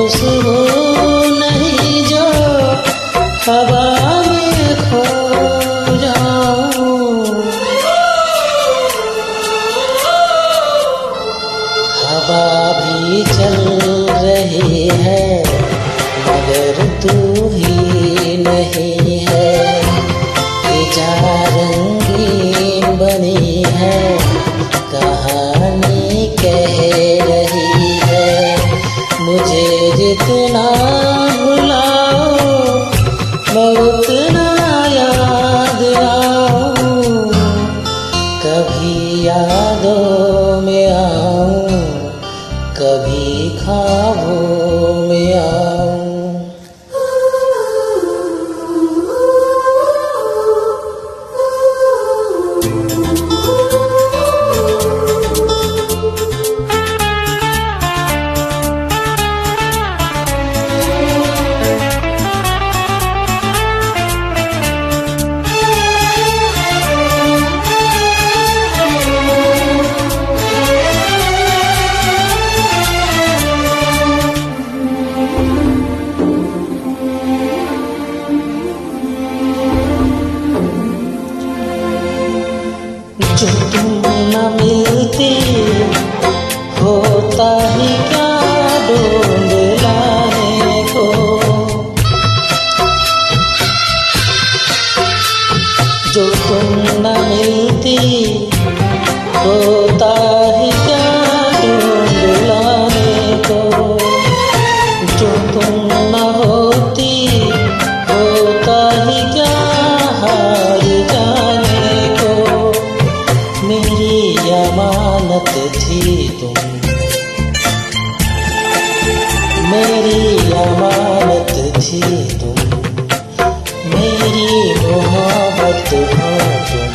खुशबू नहीं जो हवा में खो जाऊं। हवा भी चल रही है मगर तू ही नहीं है। जा रंगीन बनी है कहानी कह रही है। मुझे जितना भुलाओ मैं उतना याद आऊं। कभी यादों में आऊं कभी ख्वाबों में आऊं। जो तुम न मिलती होता ही क्या ढूंढ लाने को। जो तुम न मिलती होता ही क्या ढूंढ लाने को। जो तुम न होती होता ही क्या हार जाने को। मेरी अमानत थी तुम, मेरी अमानत थी तुम, मेरी मोहब्बत हो तुम।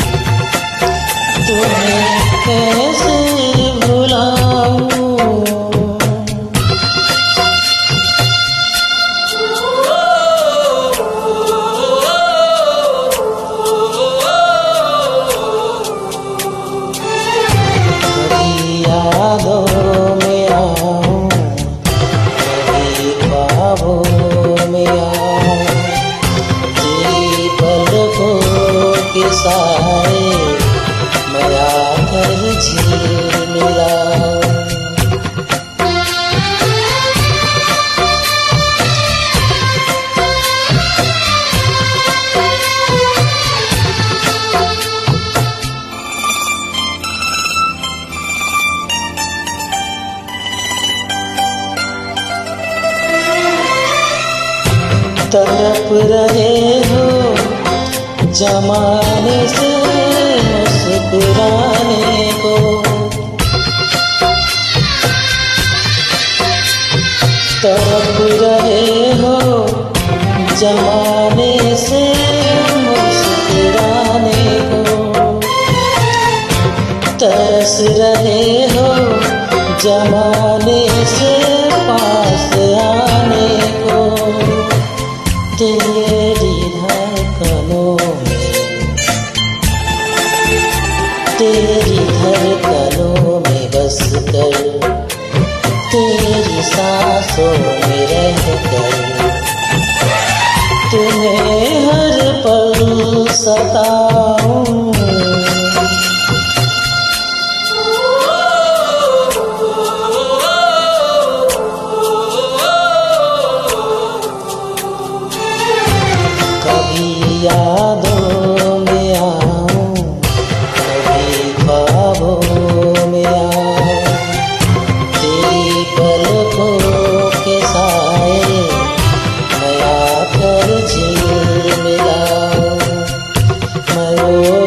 तुम्हें कैसे भुलाऊं। यादों में आऊं कभी ख्वाबों में आऊं। तेरी पलकों के साए मैं आकर झील मिलाऊं। तड़प रहे हो जमाने से मुस्कुराने को। तड़प रहे हो जमाने से मुस्कुराने को। तरस रहे हो जमाने से पास आने को। तेरी धड़कनों में, तेरी धड़कनों में बस कर, तेरी सांसों में रह कर, तुम्हें हर पल सताऊं। यादों में आऊं कभी ख्वाबों में आऊं। तेरी पलकों के साए मैं आकर झील मिलाऊं। मैं वो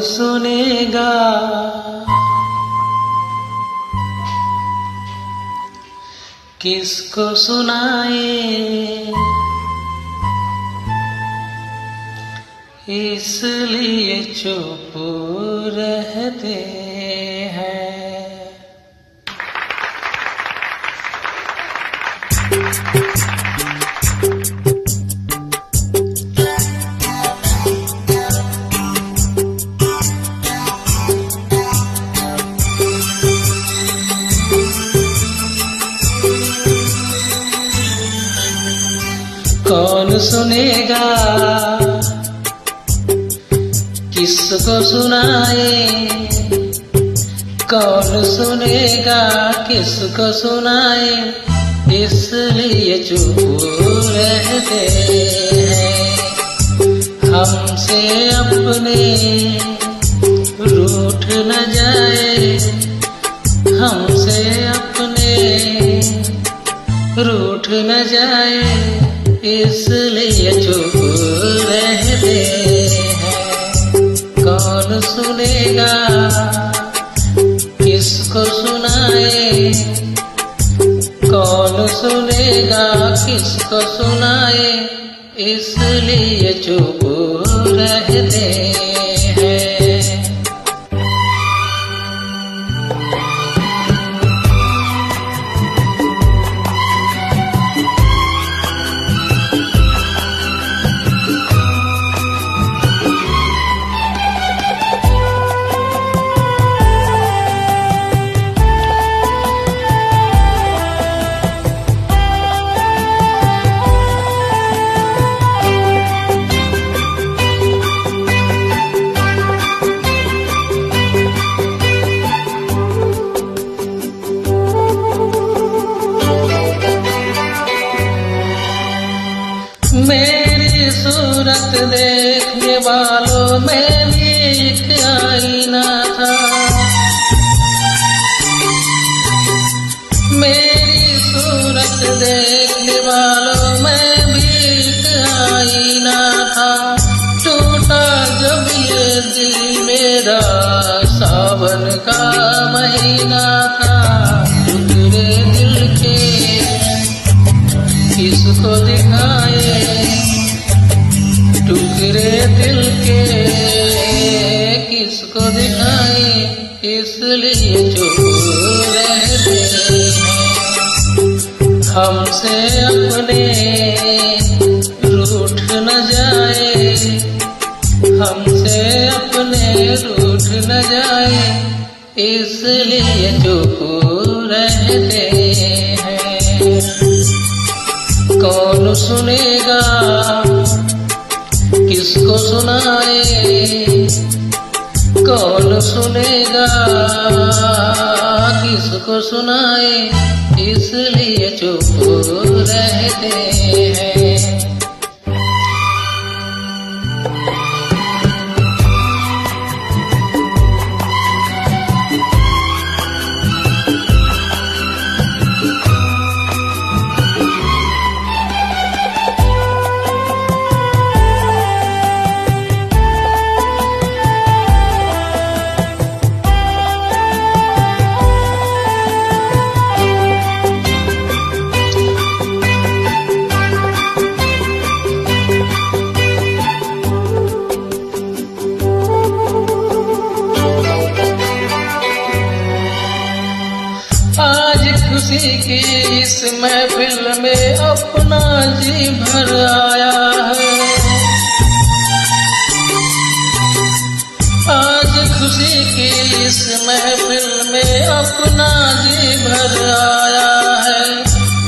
सुनेगा किसको सुनाए, इसलिए चुप रहते हैं। कौन सुनेगा किसको सुनाए, कौन सुनेगा किसको सुनाए, इसलिए चुप रहते हैं। हमसे अपने रूठ न जाए, हमसे अपने रूठ न जाए, इसलिए चुप रहते हैं। कौन सुनेगा किसको सुनाए, कौन सुनेगा किसको सुनाए, इसलिए चुप रहते हैं। मेरी सूरत देखने वालों में भी एक आईना था, मेरी सूरत देखने वालों में भी एक आईना था। टूटा जब ये दिल मेरा सावन का महीना था, टुकड़े दिल के किसको दिखाए, टुकड़े दिल के किसको दिखाए, इसलिए चुप रहते हैं। हमसे अपने रूठ न जाए, हमसे अपने रूठ न जाए, इसलिए चुप रहते हैं। कौन सुनेगा किसको सुनाए, कौन सुनेगा किसको सुनाए, इसलिए चुप रहते हैं। खुशी की इस महफिल में अपना जी भर आया है, आज खुशी की इस महफिल में अपना जी भर आया है।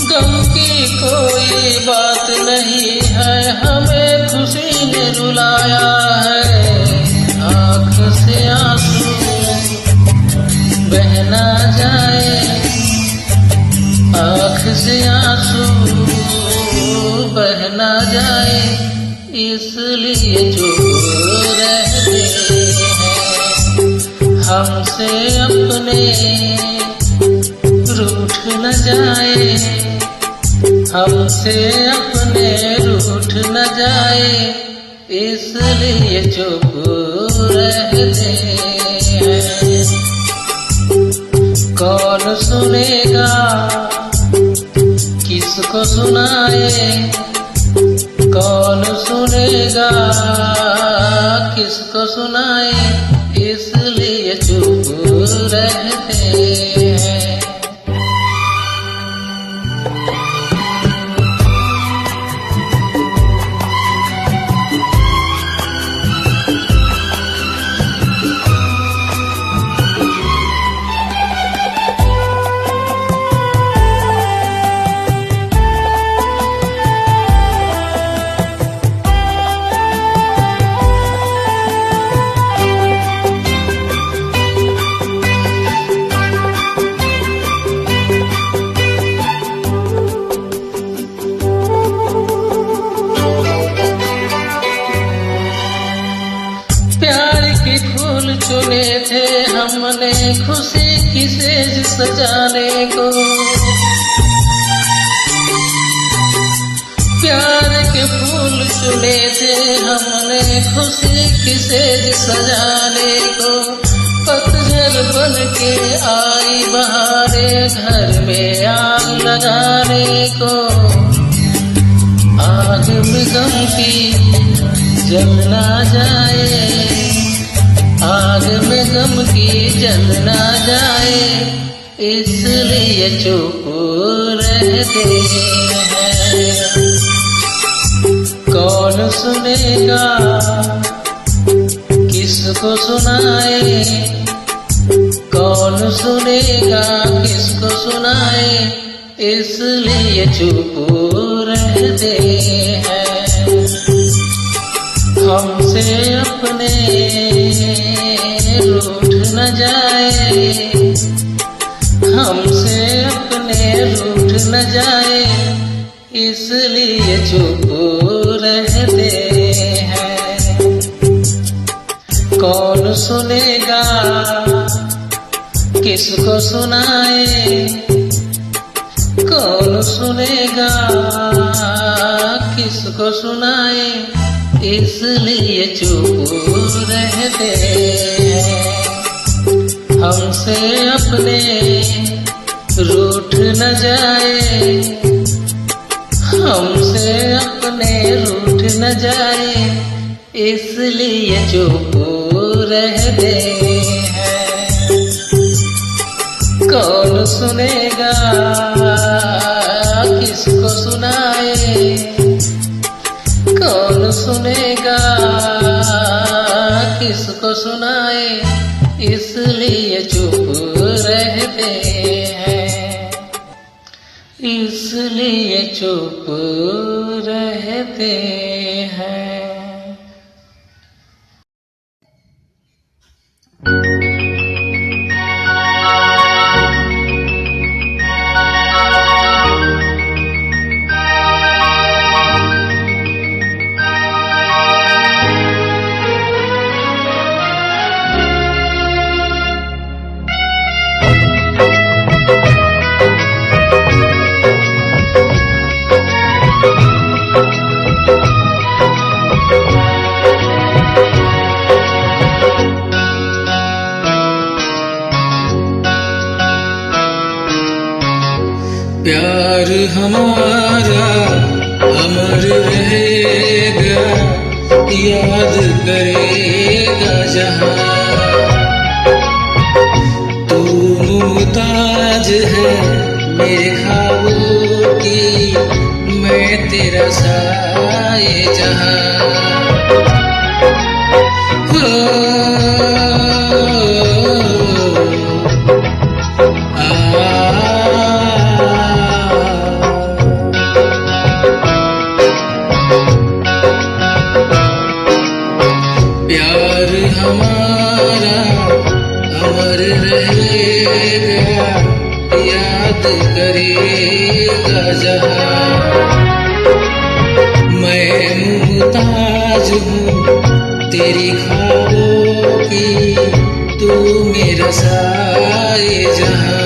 गम की कोई बात नहीं है, हमें खुशी ने रुलाया है। आँख से आंसू बह ना जाए, आँख से आंसू बह ना जाए, इसलिए चुप रहते हैं। हमसे अपने रूठ न जाए, हमसे अपने रूठ न जाए, इसलिए चुप रहते हैं। कौन सुनेगा, किसको सुनाए, कौन सुनेगा, किसको सुनाए, इसलिए चुप रहते हैं। फूल चुने थे हमने खुशी की सेज सजाने को, प्यार के फूल चुने थे हमने खुशी की सेज सजाने को। पतझड़ बन के आई बहारें घर में आग लगाने को। आग में गम की जल ना जाए, आग में गम की जल ना जाए, इसलिए चुप रहते हैं। कौन सुनेगा, किसको सुनाए, कौन सुनेगा, किसको सुनाए, इसलिए चुप रहते हैं। हमसे अपने रूठ न जाए, हमसे अपने रूठ न जाए, इसलिए चुप रहते हैं। कौन सुनेगा, किसको सुनाए, कौन सुनेगा, किसको सुनाए, इसलिए चुप रहते हैं। हमसे अपने रूठ न जाए, हमसे अपने रूठ न जाए, इसलिए चुप रहते हैं। कौन सुनेगा, किसको सुनाए, कौन सुनेगा, किसको सुनाए, इसलिए चुप रहते हैं, इसलिए चुप रहते हैं। प्यार हमारा अमर रहेगा, याद करेगा जहां। तू मुमताज है मेरे ख्वाबों की, मैं तेरा साए जहां। प्यार हमारा अमर रहेगा, याद करेगा जहां। मैं मुमताज हूँ तेरी ख्वाबों की, तू मेरा साए जहां।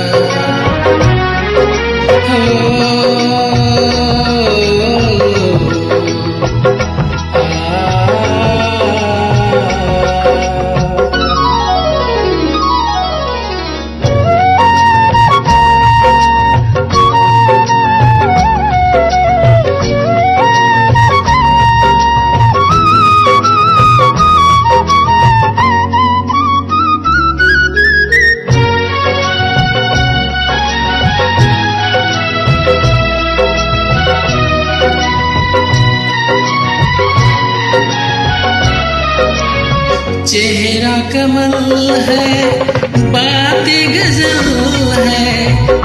कमल है, बातें गजल है,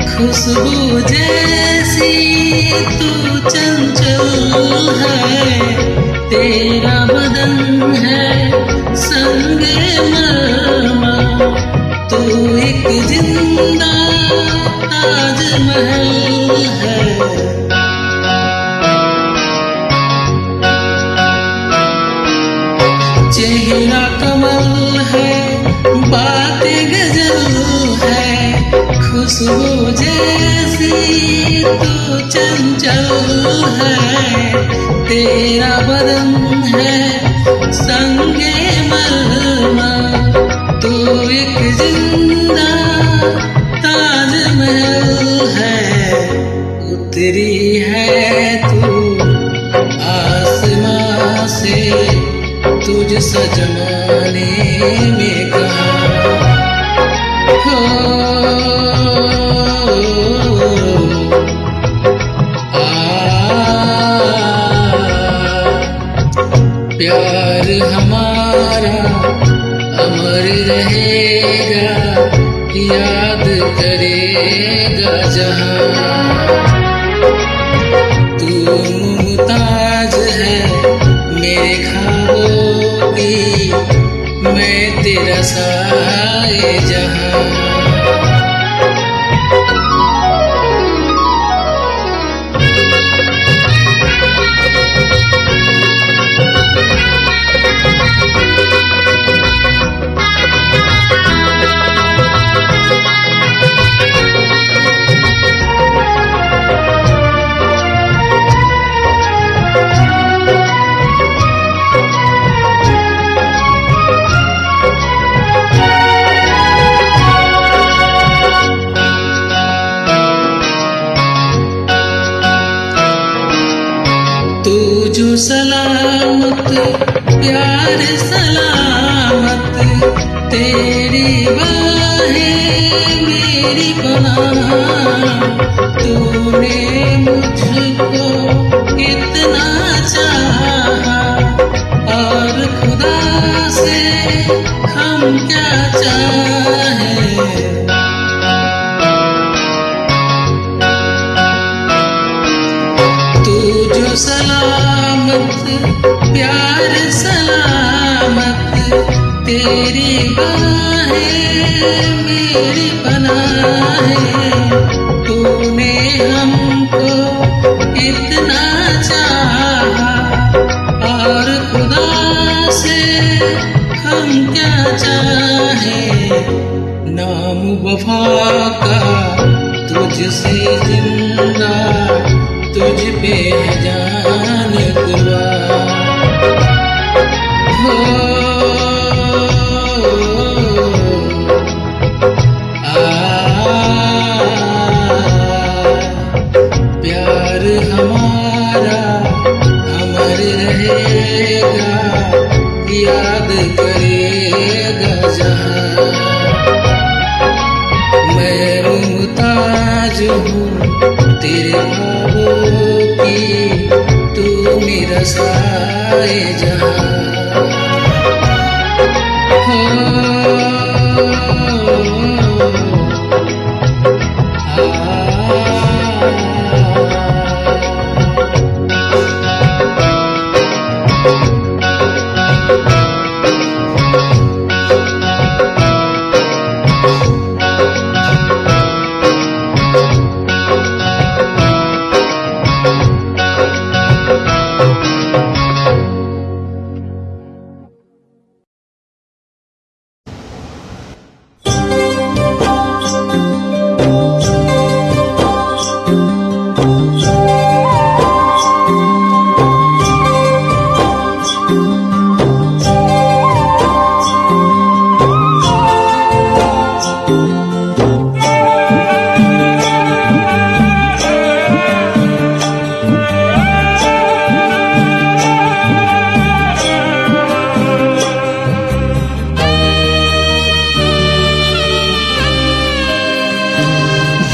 खुशबू जैसी तू चंचल है। तेरा बदन है संगे मरमर, तू एक जिंदा ताजमहल है। चेहरा कमल है, बातें गजल है, खुशबू जैसी तू चंचल है। तेरा बदन है संगे मरमर, तू एक जिंदा ताजमहल है। उतरी है तू आसमां से, तुझ सजमाने में कहाँ हो। प्यार हमारा अमर रहेगा, याद करेगा जहाँ। तू मुमताज है मेरे ख्वाबों की, मैं तेरा साए जहाँ। जो सलामत प्यार सलामत, तेरी बाहें मेरी पनाह। तूने मुझको इतना चाहा, और खुदा से हम क्या चाहें। तू जो सलामत प्यार सलामत, तेरी बाहें मेरी पनाहें। तूने हमको इतना चाहा, और खुदा से हम क्या चाहें। नाम वफा का तुझसे जिंदा, तुझ पे है जान कुर्बान हो। प्यार हमारा अमर रहेगा, याद करेगा जहाँ। मैं मुमताज हूँ तेरे ख्वाबों की, तू मेरा साए जहाँ हो।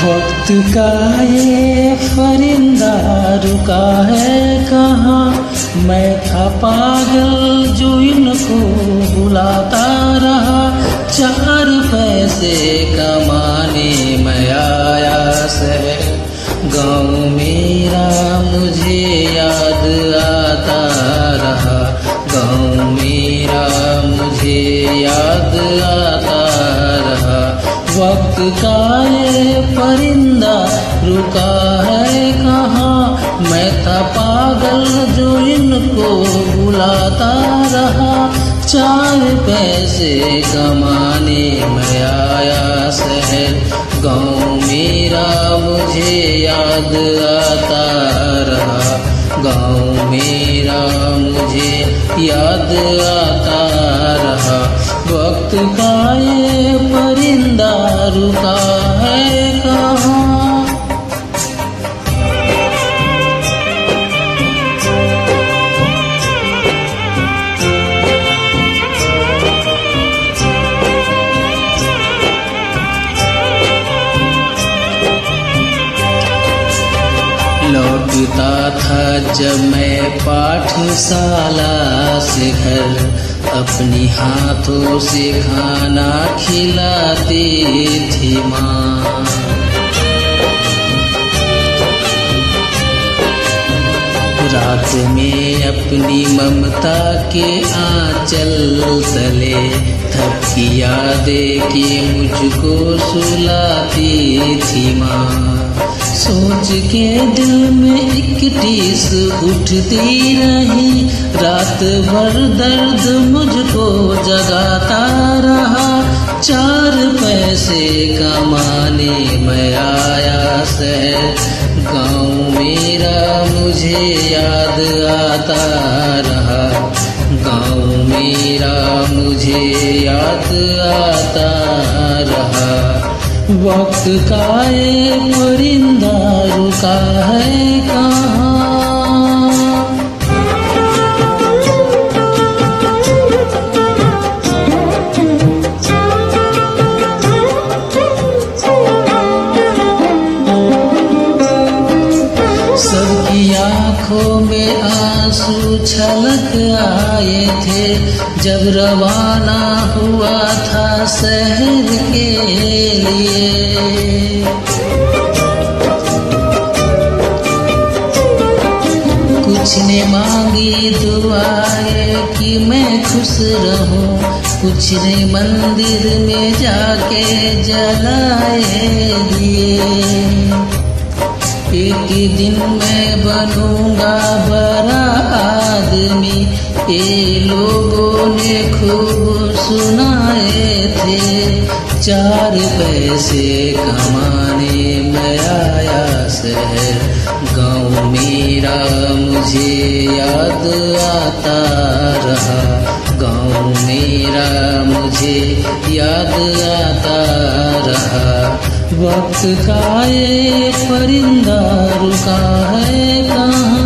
वक्त का ये परिंदा रुका है कहाँ, मैं था पागल जो इनको बुलाता रहा। 4 पैसे कमाने मैं आया शहर, गाँव मेरा मुझे याद आता रहा। गाँव मेरा मुझे याद आता रहा। वक्त का ये परिंदा रुका है कहाँ, मैं था पागल जो इनको बुलाता रहा। 4 पैसे कमाने मैं आया शहर, गाँव मेरा मुझे याद आता रहा। गाँव मेरा मुझे याद आता रहा। वक्त का ये परिंदा रुका है कहाँ। लौटता था जब मैं पाठशाला से घर, अपनी हाथों से खाना खिलाती थी माँ। रात में अपनी ममता के आंचल तले थपकी यादें कि मुझको सुलाती थी माँ। सोच के दिल में एक टीस उठती रही, रात भर दर्द मुझको जगाता रहा। 4 पैसे कमाने मैं आया शहर, गाँव मेरा मुझे याद आता रहा। गाँव मेरा मुझे याद आता रहा। वक्त का ये परिंदा रुका है कहाँ। सबकी आँखों में आंसू छलक आए थे जब रवाना हुआ था शहर के लिए। कुछ ने मांगी दुआएं कि मैं खुश रहूं, कुछ ने मंदिर में जाके जलाए दिए। एक दिन मैं बनूंगा बड़ा आदमी, ये लोगों ने खूब सुनाए थे। 4 पैसे कमाने मैं आया शहर, गाँव मेरा मुझे याद आता रहा। गाँव मेरा मुझे याद आता रहा। वक्त का ये परिंदा रुका है कहाँ।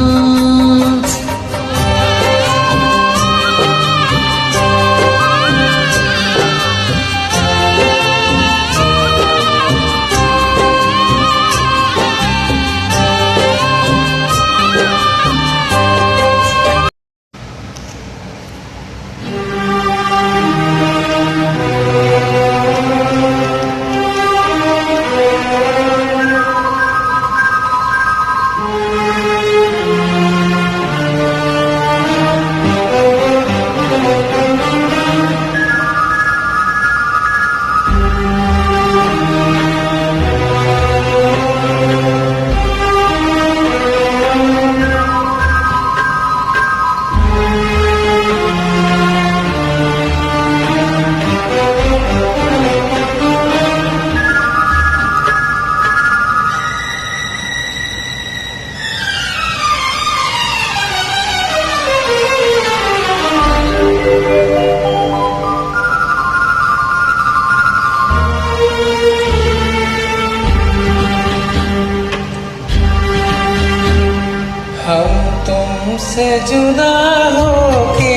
से जुदा होके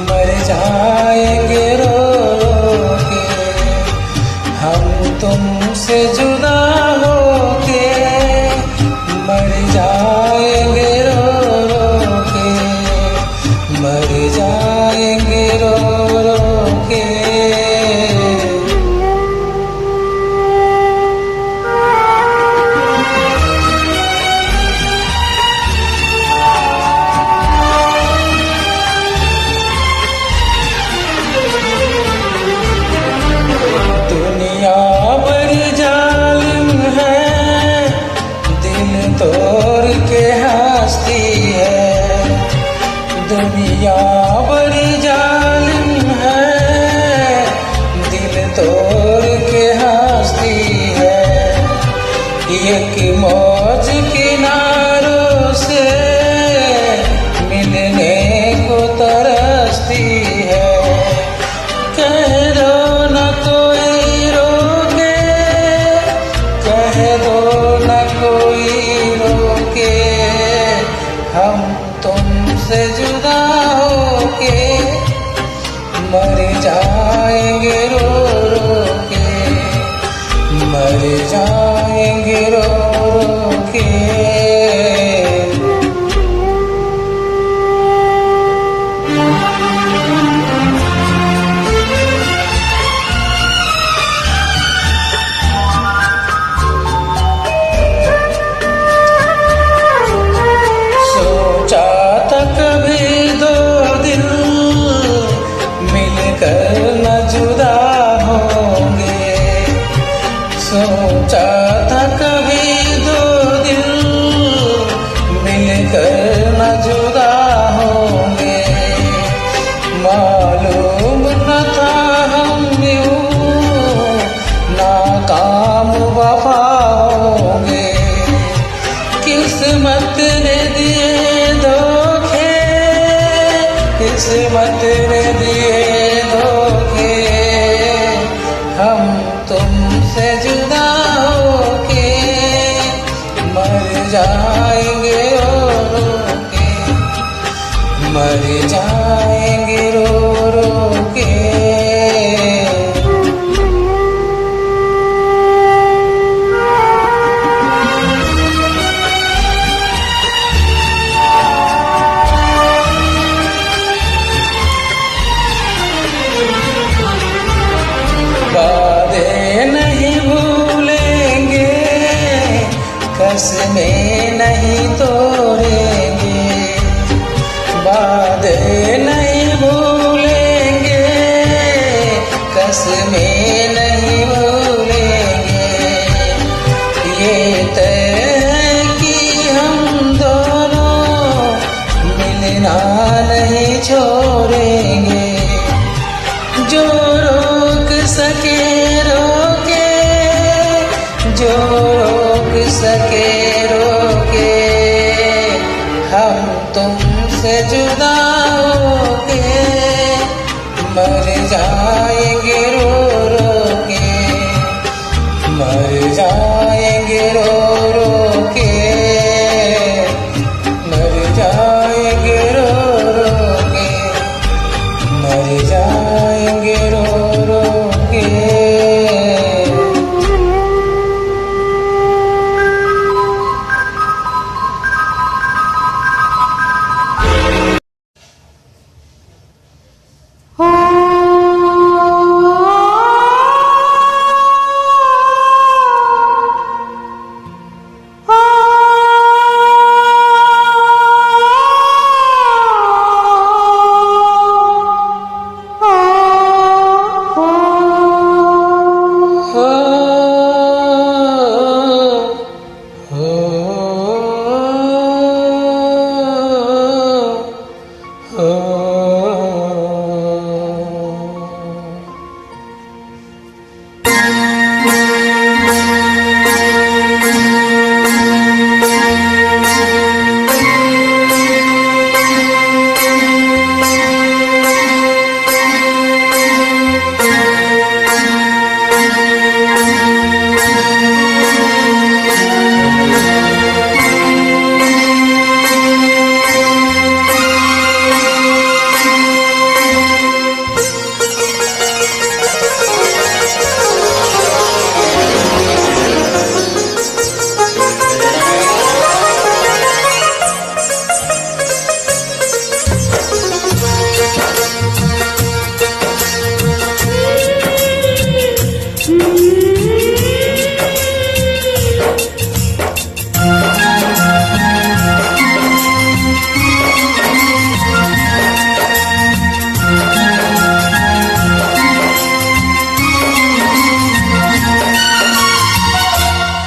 मर जाएंगे रो के, हम तुमसे जुदा होके मर जाएंगे रो रो के, मर जाएंगे रो रो के। दुनिया बड़ी जालिम है, दिल तोड़ के हंसती है। दुनिया बड़ी जालिम है, दिल तोड़ के हंसती है। एक मौज किनारों से मिलने को तरसती है। कह दो न कोई रोके, कह दो न कोई रोके, हम तुमसे जुदा होके मर जाएंगे रो रो के, मर जाएंगे रो रो के। सोचा था कभी दो दिल मिलकर न जुदा होंगे। सोचा था कभी दो दिल मिलकर न जुदा होंगे। मालूम न था हम यूं नाकाम वफा होंगे। किस्मत ने दिए धोखे, किस्मत ने दिए धोखे, हम तुमसे जुदा होके मर जाएंगे रो रो के, मर जाएंगे रो रो के। वादे नहीं भूलेंगे, कसमें नहीं तोड़ेंगे। वादे नहीं भूलेंगे, कसमें नहीं भूलेंगे। ये तय है कि हम दोनों मिलना नहीं छोड़ेंगे। जो रोक सके रोके, जो रोक सके रोके, हम तुमसे जुदा होके मर जाएंगे रो रो के, मर जाएंगे रो रो के, मर जाएंगे रो रो के, मर जाएंगे रो रो के।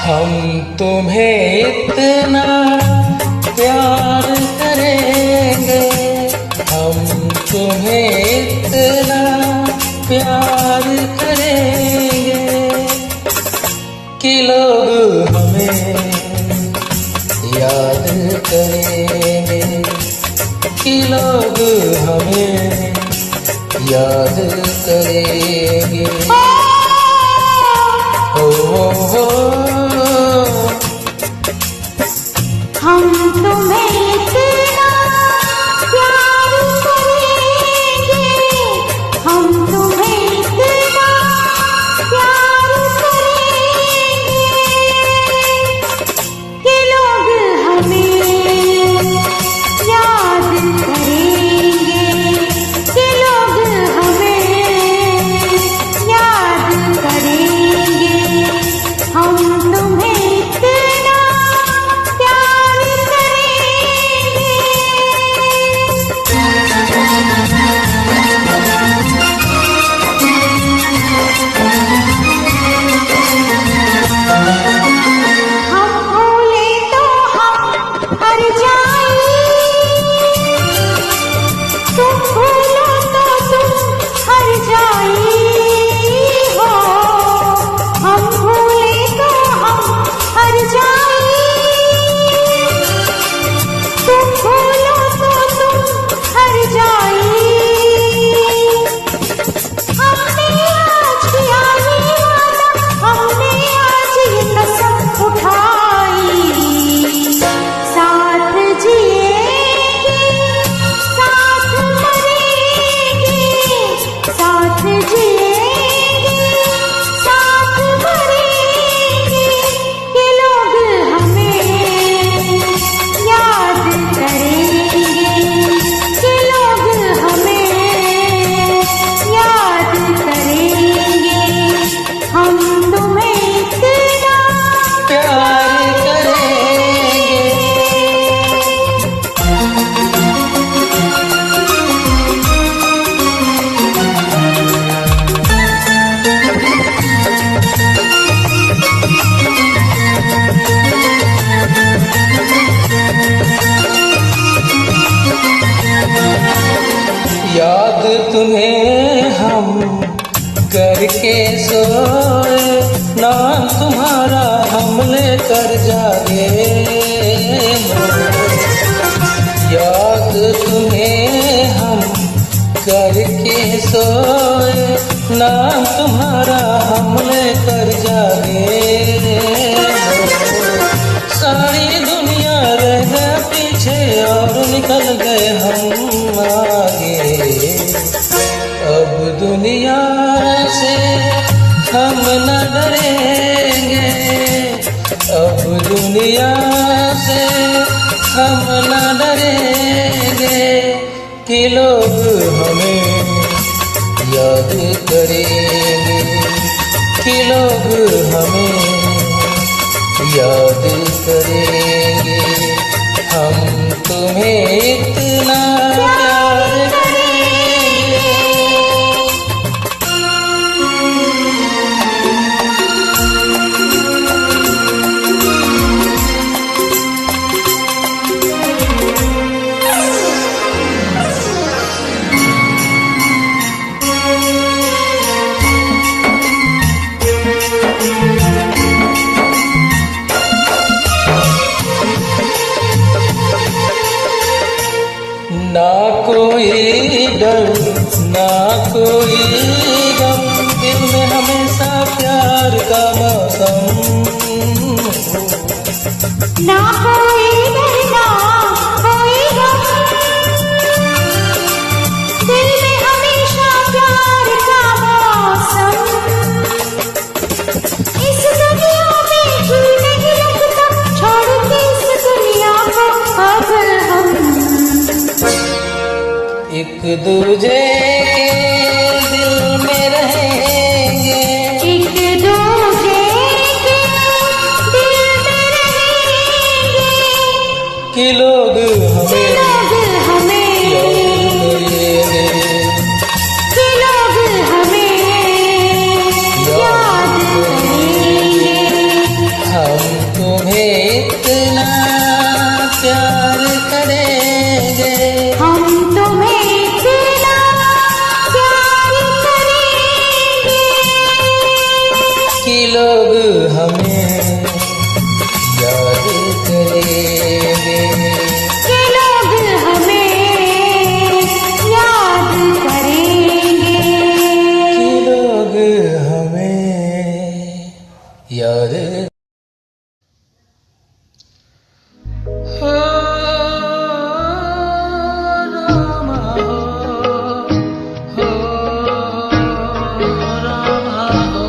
हम तुम्हें इतना प्यार करेंगे, हम तुम्हें इतना प्यार करेंगे कि लोग हमें याद करेंगे, कि लोग हमें याद करेंगे। हो हम तुम्हें इतना प्यार करेंगे, हम तुम्हें इतना प्यार करेंगे कि लोग हमें याद करेंगे, कि लोग हमें याद करेंगे। हम तुम्हें इतना प्यार करेंगे। हम भूले तो हम हर जाएं, तुम भूलो तो तुम हर जाएं हो। हम भूले तो हम हर जाएं, तुम भूलो तो तुम हर जाएं। हमने आज किया ये वादा, हमने आज ये कसम उठाई, साथ जिएंगे, साथ मरेंगे, साथ जिएंगे, साथ मरेंगे कि लोग हमें याद करेंगे, कि लोग हमें याद करेंगे। हम तुम्हें इतना प्यार करेंगे। याद तुम्हें हम करके सोए, नाम तुम्हारा हम लेकर जागे। याद तुम्हें हम करके सोए, नाम तुम्हारा हम लेकर जागे। सारी दुनिया रह गया पीछे और निकल गए हम आगे। अब दुनिया से हम न डरेंगे, अब दुनिया से हम न डरेंगे कि लोग हमें याद करेंगे, कि लोग हमें याद करेंगे। हम तुम्हें इतना प्यार करेंगे। ना कोई डर, ना कोई गम, दिल में हमेशा प्यार का मौसम। ना कोई डर, ना कोई गम, दिल में हमेशा प्यार का मौसम। इस दुनिया में जी नहीं लगता, छोड़ के इस दुनिया को अब हम एक दूजे के दिल में रहेंगे, एक दूजे के दिल में रहेंगे कि लोग हमें लोग हमें याद करेंगे, कि लोग हमें याद करेंगे। हम लोग हमें याद करेंगे, कि लोग हमें याद करेंगे, कि लोग हमें याद हो रामा हो रामा हो।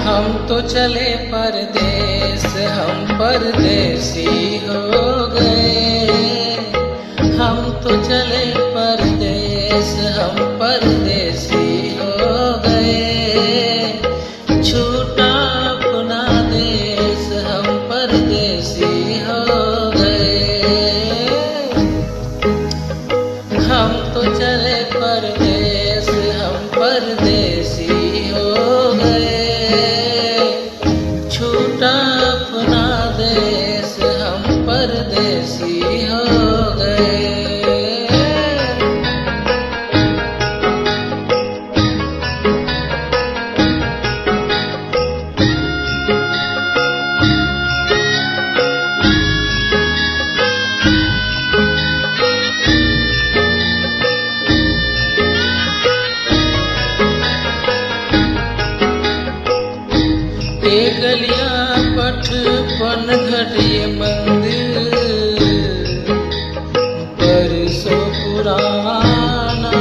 हम तो चले परदेस, हम परदेसी हो गए। हम तो चले परदेस, हम परदेसी हो गए। छूटा अपना देश, हम परदेसी हो गए। हम तो चले परदेस, हम परदेसी हो गए। छूटा अपना देश, हम परदेसी हो गए। ये गलियां पठ पनघट ये मंदिर बरसों पुराना,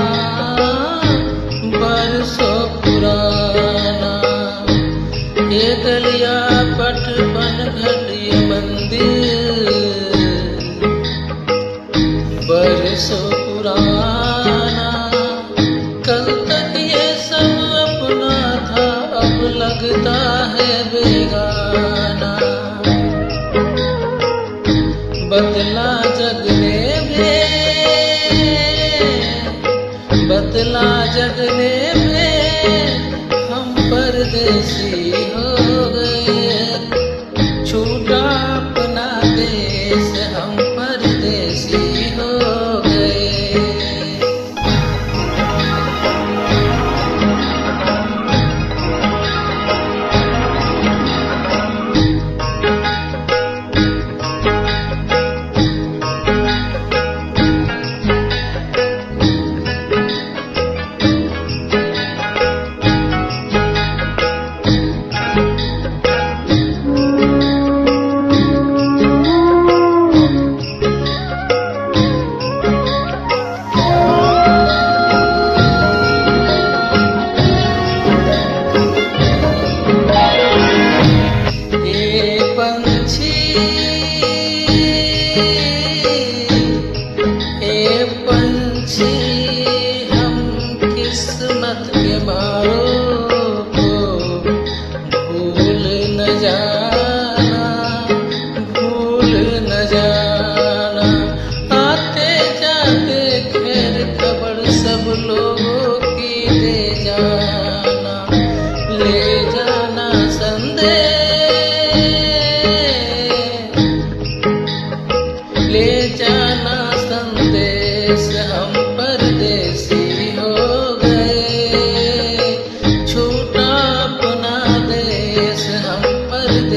बरसों पुराना। ये गलियां पठ पनघट ये मंदिर बरसों पुराना। कल तक ये सब अपना था, अब लगता है बेगाना। बदला जग ने बदला जग ने हम परदेसी हो गए। छूटा अपना देश, हम परदेसी हो गए। किस्मत के मारों को भूल न जाना, भूल न जाना। आते जाते खैर खबर सब लोगों की ले जाना, ले जाना संदेश, ले जाना संदेश। हम परदेसी हो गए, छूटा अपना देश, हम परदेसी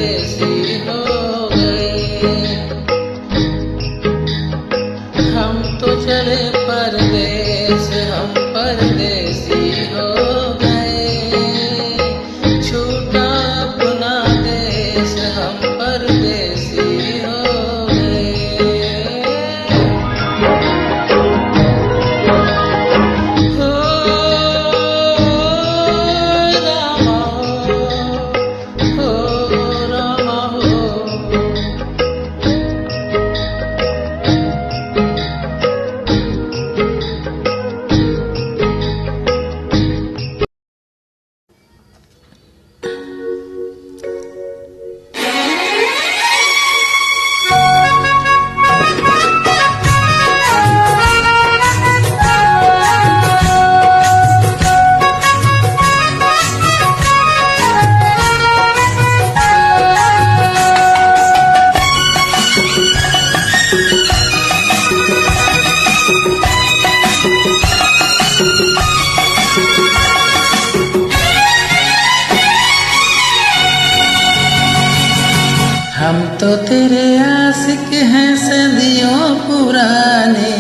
तो तेरे आशिक हैं सदियों पुराने,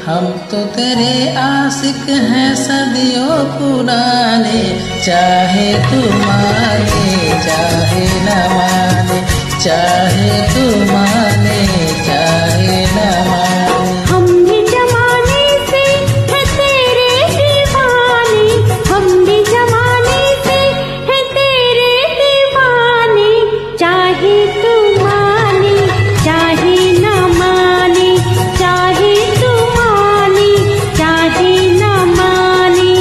हम तो तेरे आशिक हैं सदियों पुराने। चाहे तू माने चाहे न माने, चाहे तू माने चाहे न माने। हम भी जमाने से है तेरे दीवाने, हम भी जमाने से है तेरे दीवाने। चाहे तू माने चाहे न माने, चाहे तू माने चाहे न माने।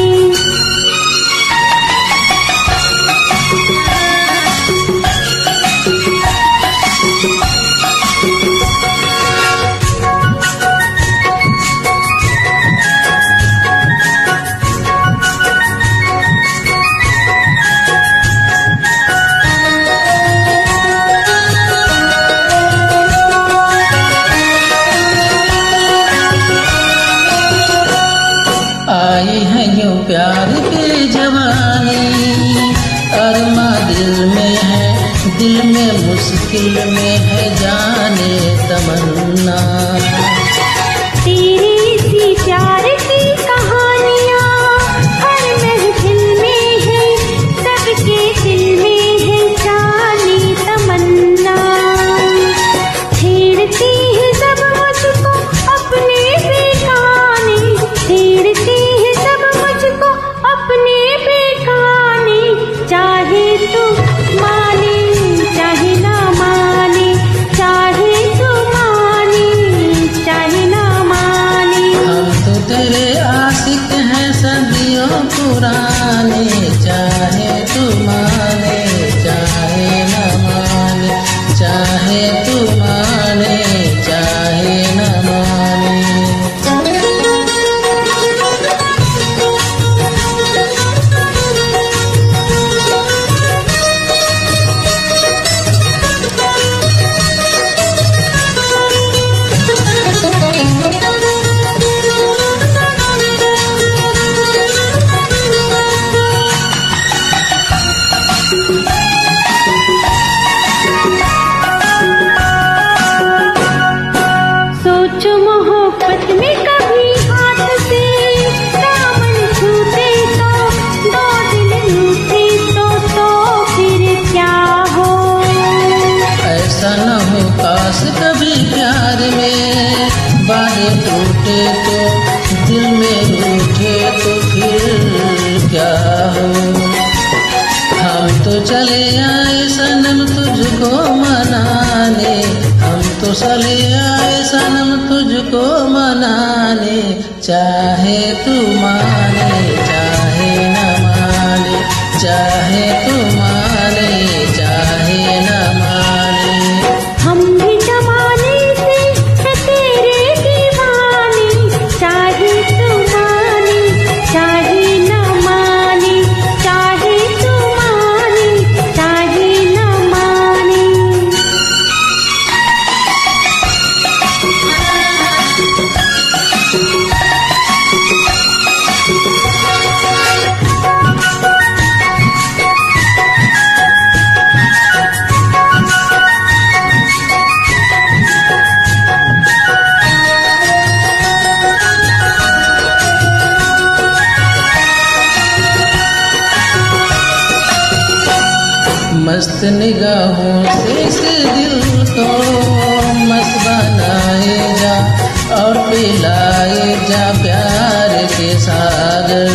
आई है यूं प्यार की जवानी, अरमा दिल में है, दिल में मुश्किल में है जाने तमन्ना। तेरी सी प्यार की कहानियाँ हर महफिल में है, सबके दिल में है जानी तमन्ना। छेड़ती है सब मुझको अपने बेगाने, छेड़ती है सब मुझको अपने बेगाने। चाहे तू माने चाहे ना माने, चाहे तू माने चाहे ना माने। हम तो तेरे आशिक हैं सदियों पुराने, चाहे तू माने चाहे न माने, चाहे तू माने चाहे न माने। सोचो मोहब्बत में कभी हाथ से दामन छूटे तो, दो दिल रूठे तो फिर क्या हो। ऐसा न हो काश कभी प्यार में बातें टूटे तो, दिल में रूठे तो फिर क्या हो। हम तो चले आए सनम तुझको मनाने, हम तो चले आए सनम तुझको मनाने। चाहे तू माने चाहे न माने, चाहे तू माने चाहे न माने। हम भी जमाने से है तेरे दीवाने, चाहे तू माने चाहे न माने, चाहे तू माने चाहे न माने। मस्त निगाहों से इस दिल को मस्त बनाए जा, और पिलाए जा प्यार के सागर।